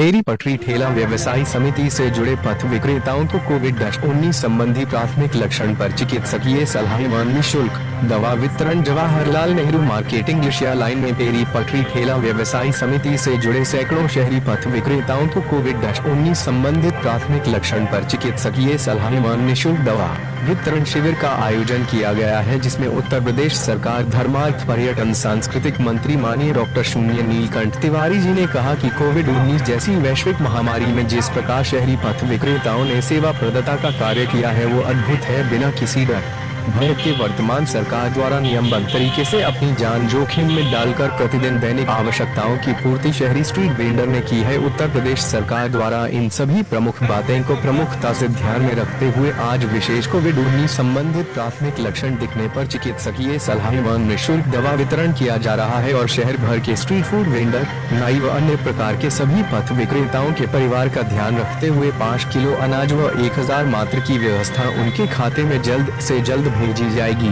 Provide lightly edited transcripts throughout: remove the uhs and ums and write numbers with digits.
फेरी पटरी ठेला व्यवसायी समिति से जुड़े पथ विक्रेताओं को कोविड-19 संबंधी प्राथमिक लक्षण पर चिकित्सकीय सलाह व निःशुल्क दवा वितरण। Jawaharlal Nehru marketing Asia line में फेरी पटरी ठेला व्यवसायी समिति से जुड़े सैकड़ों शहरी पथ विक्रेताओं को कोविड-19 संबंधित प्राथमिक लक्षण पर चिकित्सकीय सलाह व निःशुल्क दवा वितरण शिविर का आयोजन किया गया है, जिसमें उत्तर प्रदेश सरकार धर्मार्थ पर्यटन सांस्कृतिक मंत्री माननीय डॉक्टर शून्य नीलकंठ तिवारी जी ने कहा कि कोविड-19 जैसी वैश्विक महामारी में जिस प्रकार शहरी पथ विक्रेताओं ने सेवा प्रदाता का कार्य किया है वो अद्भुत है। बिना किसी डर भय के वर्तमान सरकार द्वारा नियमबद्ध तरीके से अपनी जान जोखिम में डालकर प्रतिदिन दैनिक आवश्यकताओं की पूर्ति शहरी स्ट्रीट वेंडर ने की है। उत्तर प्रदेश सरकार द्वारा इन सभी प्रमुख बातें को प्रमुखता से ध्यान में रखते हुए आज विशेष कोविड-19 संबंधित प्राथमिक लक्षण दिखने पर चिकित्सकीय सलाह व निःशुल्क दवा वितरण किया जा रहा है और शहर भर के स्ट्रीट फूड वेंडर, नाई व अन्य प्रकार के सभी पथ विक्रेताओं के परिवार का ध्यान रखते हुए 5 किलो अनाज व 1000 मात्र की व्यवस्था उनके खाते में जल्द से जल्द भेजी जाएगी।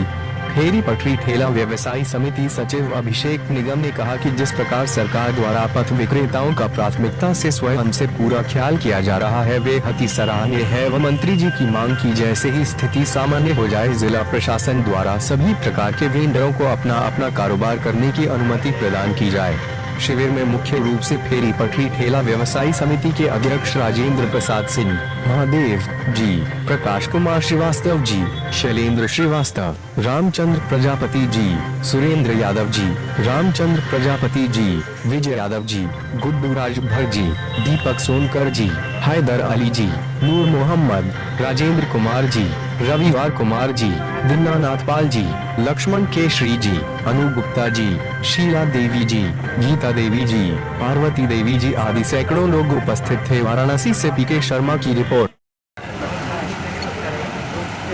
फेरी पटरी ठेला व्यवसायी समिति सचिव अभिषेक निगम ने कहा कि जिस प्रकार सरकार द्वारा पथ विक्रेताओं का प्राथमिकता से स्वयं से पूरा ख्याल किया जा रहा है वे अति सराहनीय है व मंत्री जी की मांग की जैसे ही स्थिति सामान्य हो जाए जिला प्रशासन द्वारा सभी प्रकार के वेंडरों को अपना अपना कारोबार करने की अनुमति प्रदान की जाए। शिविर में मुख्य रूप से फेरी पटरी ठेला व्यवसायी समिति के अध्यक्ष राजेंद्र प्रसाद सिंह, महादेव जी, प्रकाश कुमार श्रीवास्तव जी, शैलेंद्र श्रीवास्तव, रामचंद्र प्रजापति जी, सुरेंद्र यादव जी, रामचंद्र प्रजापति जी, विजय यादव जी, गुड्डू राजभर जी, दीपक सोनकर जी, हैदर अली जी, नूर मोहम्मद, राजेंद्र कुमार जी, रविवार कुमार जी, दीनानाथ पाल जी, लक्ष्मण केशरी जी, अनु गुप्ता जी, शीला देवी जी, गीता देवी जी, पार्वती देवी जी आदि सैकड़ों लोग उपस्थित थे। वाराणसी से पीके शर्मा की रिपोर्ट।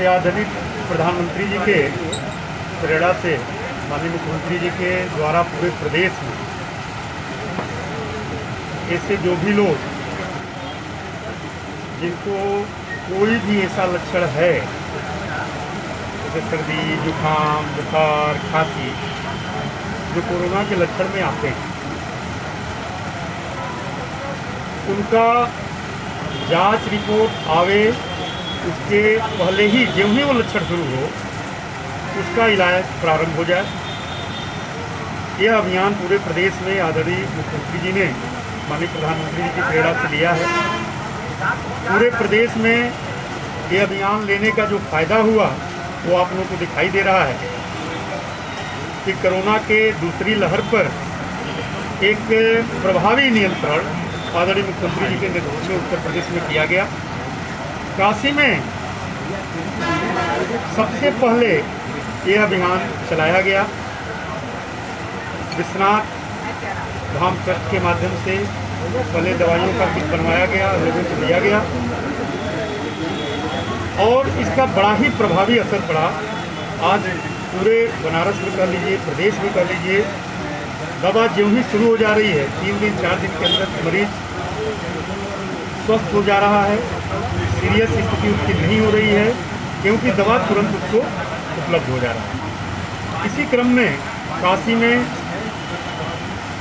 आदरणीय प्रधानमंत्री जी के प्रेरणा से माननीय मुख्यमंत्री जी के द्वारा पूरे प्रदेश में ऐसे जो भी लोग जिनको कोई भी ऐसा लक्षण है जैसे सर्दी, जुकाम, बुखार, खांसी जो कोरोना के लक्षण में आते हैं, उनका जांच रिपोर्ट आवे उसके पहले ही जो ही वो लक्षण शुरू हो उसका इलाज प्रारंभ हो जाए। यह अभियान पूरे प्रदेश में आदरणीय मुख्यमंत्री जी ने माननीय प्रधानमंत्री जी की प्रेरणा से लिया है। पूरे प्रदेश में ये अभियान लेने का जो फायदा हुआ वो आप लोगों को दिखाई दे रहा है कि कोरोना के दूसरी लहर पर एक प्रभावी नियंत्रण आदरणीय मुख्यमंत्री जी के नेतृत्व में उत्तर प्रदेश में किया गया। काशी में सबसे पहले ये अभियान चलाया गया। विश्वनाथ धाम ट्रस्ट के माध्यम से पहले दवाइयों का किट बनवाया गया, लोगों को दिया गया और इसका बड़ा ही प्रभावी असर पड़ा। आज पूरे बनारस में कर लीजिए, प्रदेश में कर लीजिए, दवा जो ही शुरू हो जा रही है 3 दिन 4 दिन के अंदर मरीज स्वस्थ हो जा रहा है। सीरियस स्थिति उसकी नहीं हो रही है क्योंकि दवा तुरंत उसको उपलब्ध हो जा रहा है। इसी क्रम में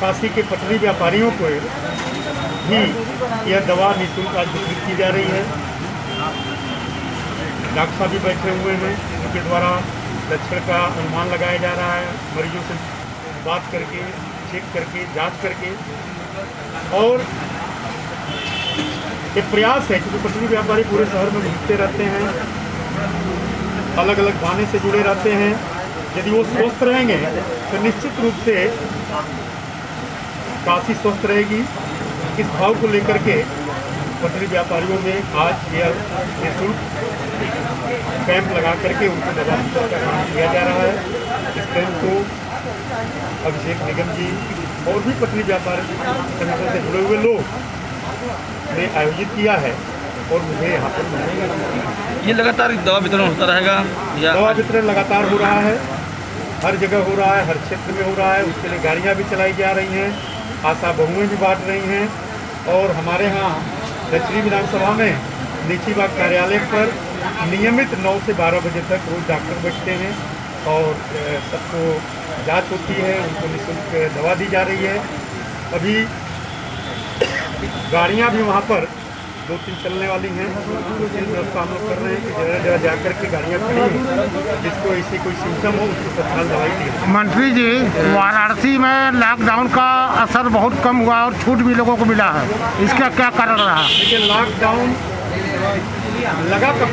काशी के पटरी व्यापारियों को भी यह दवा निःशुल्क आज वितरित की जा रही है। डॉक्टर साहब भी बैठे हुए हैं, उनके द्वारा लक्षण का अनुमान लगाया जा रहा है, मरीजों से बात करके, चेक करके, जांच करके। और एक प्रयास है क्योंकि पटरी व्यापारी पूरे शहर में घूमते रहते हैं, अलग अलग बहाने से जुड़े रहते हैं। यदि वो स्वस्थ रहेंगे तो निश्चित रूप से काशी स्वस्थ रहेगी। इस भाव को लेकर के पटरी व्यापारियों में आज यह निःशुल्क कैंप लगा करके उनको दवा का काम किया जा रहा है। इस कैंप को अभिषेक निगम जी और भी पटरी व्यापारी संगठन से जुड़े हुए लोग ने आयोजित किया है और मुझे यहाँ पर ये लगातार दवा वितरण होता रहेगा या दवा वितरण लगातार हो रहा है, हर जगह हो रहा है, हर क्षेत्र में हो रहा है। उसके लिए गाड़ियाँ भी चलाई जा रही हैं, आशा बहुएँ भी बांट रही हैं और हमारे यहाँ दक्षिणी विधानसभा में नीची बाग कार्यालय पर नियमित 9 से 12 बजे तक रोज डॉक्टर बैठते हैं और सबको जांच होती है, उनको निःशुल्क दवा दी जा रही है। अभी गाड़ियाँ भी वहाँ पर 2-3 चलने वाली हैं। उसकी व्यवस्था हम लोग कर रहे हैं कि जगह जगह जा कर के गाड़ियाँ खड़ी हैं, जिसको ऐसी कोई सिम्टम हो उसको तत्काल दवाई दी जाए। मंत्री जी, वाराणसी में लॉकडाउन का असर बहुत कम हुआ और छूट भी लोगों को मिला है, इसका क्या कारण रहा? लेकिन लॉकडाउन लगा कब?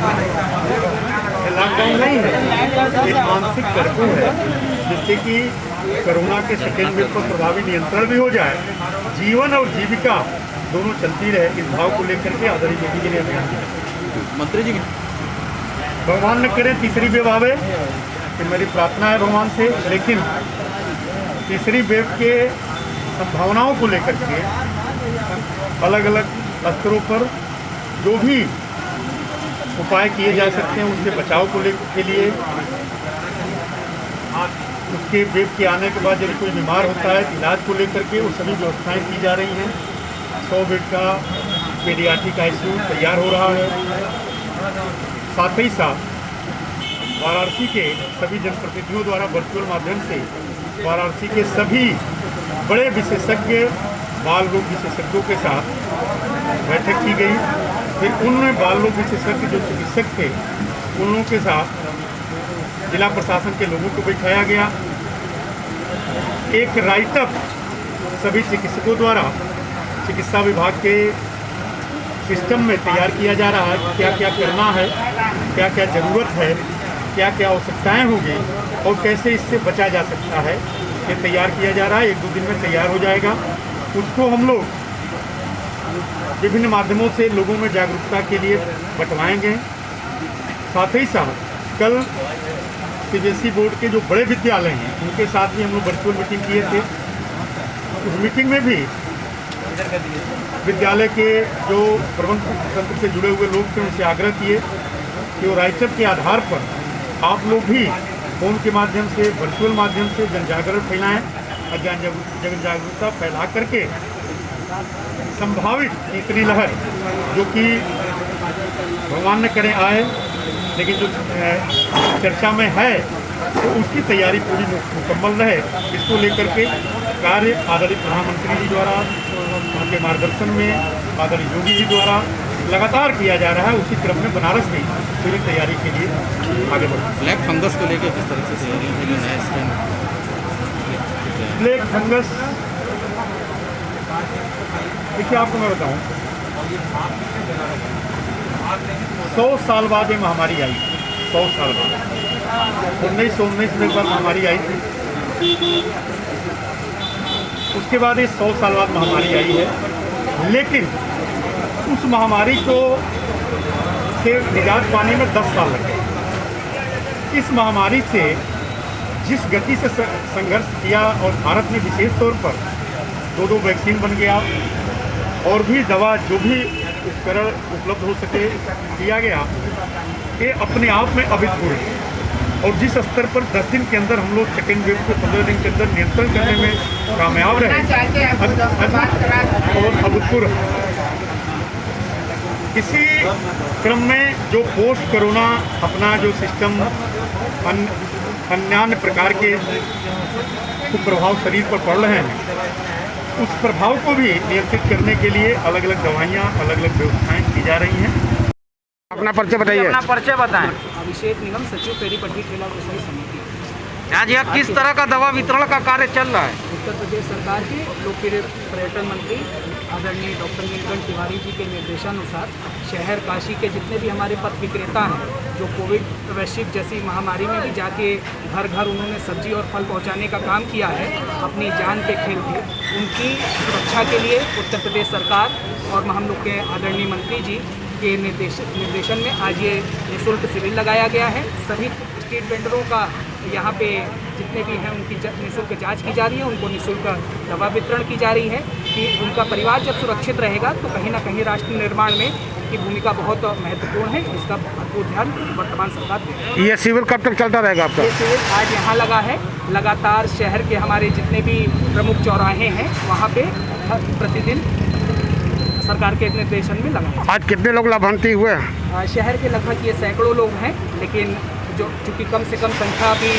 लॉकडाउन नहीं है, एक मानसिक कर्फ्यू है जिससे कि कोरोना के सेकेंड वेव पर प्रभावी नियंत्रण भी हो जाए, जीवन और जीविका दोनों चलती रहे। इस भाव को लेकर के आदरणीय मोदी जी ने अभियान किया। मंत्री जी भगवान न करे तीसरी वेव आवे, कि मेरी प्रार्थना है भगवान से। लेकिन तीसरी वेव के संभावनाओं को लेकर के अलग अलग स्तरों पर जो भी उपाय किए जा सकते हैं उससे बचाव को के लिए, उसके वेव के आने के बाद यदि कोई बीमार होता है इलाज को लेकर के वो सभी व्यवस्थाएं की जा रही हैं। 100 बेड का पीडियाट्रिक ICU तैयार हो रहा है। साथ ही साथ वाराणसी के सभी जनप्रतिनिधियों द्वारा वर्चुअल माध्यम से वाराणसी के सभी बड़े विशेषज्ञ बाल रोग विशेषज्ञों के साथ बैठक की गई। फिर उनमें बाल रोग विशेषज्ञ जो चिकित्सक थे उन लोगों के साथ जिला प्रशासन के लोगों को बैठाया गया। एक राइटअप सभी चिकित्सकों द्वारा चिकित्सा विभाग के सिस्टम में तैयार किया जा रहा है। क्या क्या करना है, क्या क्या ज़रूरत है, क्या क्या आवश्यकताएं होंगी और कैसे इससे बचा जा सकता है, ये तैयार किया जा रहा है। 1-2 दिन में तैयार हो जाएगा। उसको हम लोग विभिन्न माध्यमों से लोगों में जागरूकता के लिए बंटवाएंगे। साथ ही साथ कल CBSE बोर्ड के जो बड़े विद्यालय हैं उनके साथ भी हम लोग वर्चुअल मीटिंग किए थे। उस मीटिंग में भी विद्यालय के जो प्रबंधन तंत्र से जुड़े हुए लोग थे उनसे आग्रह किए कि वो राइटअप के आधार पर आप लोग भी फोन के माध्यम से वर्चुअल माध्यम से जन जागरण फैलाएँ और जन जागरूकता फैला करके संभावित तीसरी लहर जो कि भगवान न करे आए लेकिन जो चर्चा में है तो उसकी तैयारी पूरी मुकम्मल रहे, इसको लेकर के कार्य आदरणीय प्रधानमंत्री जी द्वारा उनके मार्गदर्शन में आदरणीय योगी जी द्वारा लगातार किया जा रहा है। उसी क्रम में बनारस भी पूरी तैयारी के लिए आगे बढ़ा। ब्लैक फंगस को लेकर किस तरह से तैयारी है जो नया स्ट्रेन? ब्लैक फंगस देखिए आपको मैं बताऊँ 100 साल बाद ये महामारी आई। 100 साल बाद 1919 में एक बार महामारी आई थी। उसके बाद ये 100 साल बाद महामारी आई है। लेकिन उस महामारी को से निजात पाने में 10 साल लगे। इस महामारी से जिस गति से संघर्ष किया और भारत में विशेष तौर पर 2 वैक्सीन बन गया और भी दवा जो भी उपकरण उपलब्ध हो सके किया गया, ये अपने आप में अभूतपूर्व है। और जिस स्तर पर 10 दिन के अंदर हम लोग सेकेंड वेव को 15 दिन के अंदर नियंत्रण करने में कामयाब रहे और अभूतपूर्व। इसी क्रम में जो पोस्ट कोरोना अपना जो सिस्टम अन्य प्रकार के कुप्रभाव शरीर पर पड़ रहे हैं, उस प्रभाव को भी नियंत्रित करने के लिए अलग अलग दवाइयाँ, अलग अलग व्यवस्थाएं की जा रही हैं। अपना परिचय बताइए। अपना परिचय बताएं। अभिषेक निगम, सचिव पेरीपट्टी ठेला व्यवसायी समिति। आज यहाँ किस तरह का दवा वितरण का कार्य चल रहा है? उत्तर प्रदेश सरकार के लोकप्रिय पर्यटन मंत्री आदरणीय डॉक्टर नीलकंठ तिवारी जी के निर्देशानुसार शहर काशी के जितने भी हमारे पथ विक्रेता हैं जो कोविड वैश्विक जैसी महामारी में भी जाके घर घर उन्होंने सब्जी और फल पहुंचाने का काम किया है अपनी जान पे खेल के, उनकी सुरक्षा के लिए उत्तर प्रदेश सरकार और हम लोग के आदरणीय मंत्री जी के निर्देशन में आज ये निःशुल्क शिविर लगाया गया है। सभी स्ट्रीट वेंडरों का यहाँ पे जितने भी हैं उनकी निःशुल्क जांच की जा रही है, उनको निःशुल्क दवा वितरण की जा रही है कि उनका परिवार जब सुरक्षित रहेगा तो कहीं ना कहीं राष्ट्र निर्माण में की भूमिका बहुत महत्वपूर्ण है। इसका भरपूर ध्यान वर्तमान सरकार दे रही है। ये शिविर कब तक चलता रहेगा आपका? ये शिविर आज यहाँ लगा है, लगातार शहर के हमारे जितने भी प्रमुख चौराहे हैं वहाँ पे प्रतिदिन सरकार के निर्देशन में लगा है। आज कितने लोग लाभान्वित हुए हैं? शहर के लगभग ये सैकड़ों लोग हैं, लेकिन जो चूँकि कम से कम संख्या भी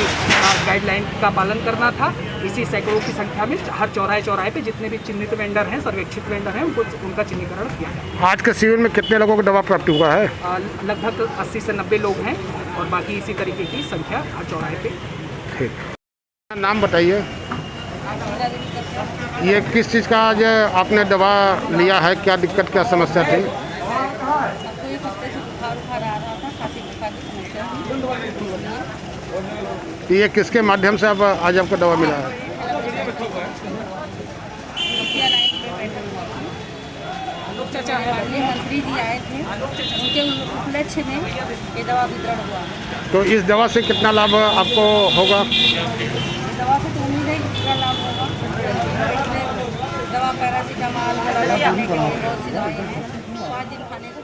गाइडलाइन का पालन करना था, इसी सैकड़ों की संख्या में हर चौराहे पे जितने भी चिन्हित वेंडर हैं, सर्वेक्षित वेंडर हैं, उनका चिन्हीकरण किया गया। आज के शिविर में कितने लोगों को दवा प्राप्त हुआ है? लगभग 80 से 90 लोग हैं और बाकी इसी तरीके की संख्या हर चौराहे पे। ठीक, नाम बताइए। ये किस चीज़ का आज आपने दवा लिया है, क्या दिक्कत क्या समस्या थी? आपको एक हफ्ते से बुखार आ रहा था, खांसी बुखार की समस्या थी। ये किसके माध्यम से अब आज आपको दवा मिला है? माननीय मंत्री जी आए थे, उनके उपलक्ष्य में ये दवा वितरण हुआ। तो इस दवा से कितना लाभ आपको होगा? दवा से तो उम्मीद है कि पूरा लाभ होगा। इसमें दवा पैरासीटामॉल खाने के लिए बहुत सी दवाई हैं, 5 दिन खाने को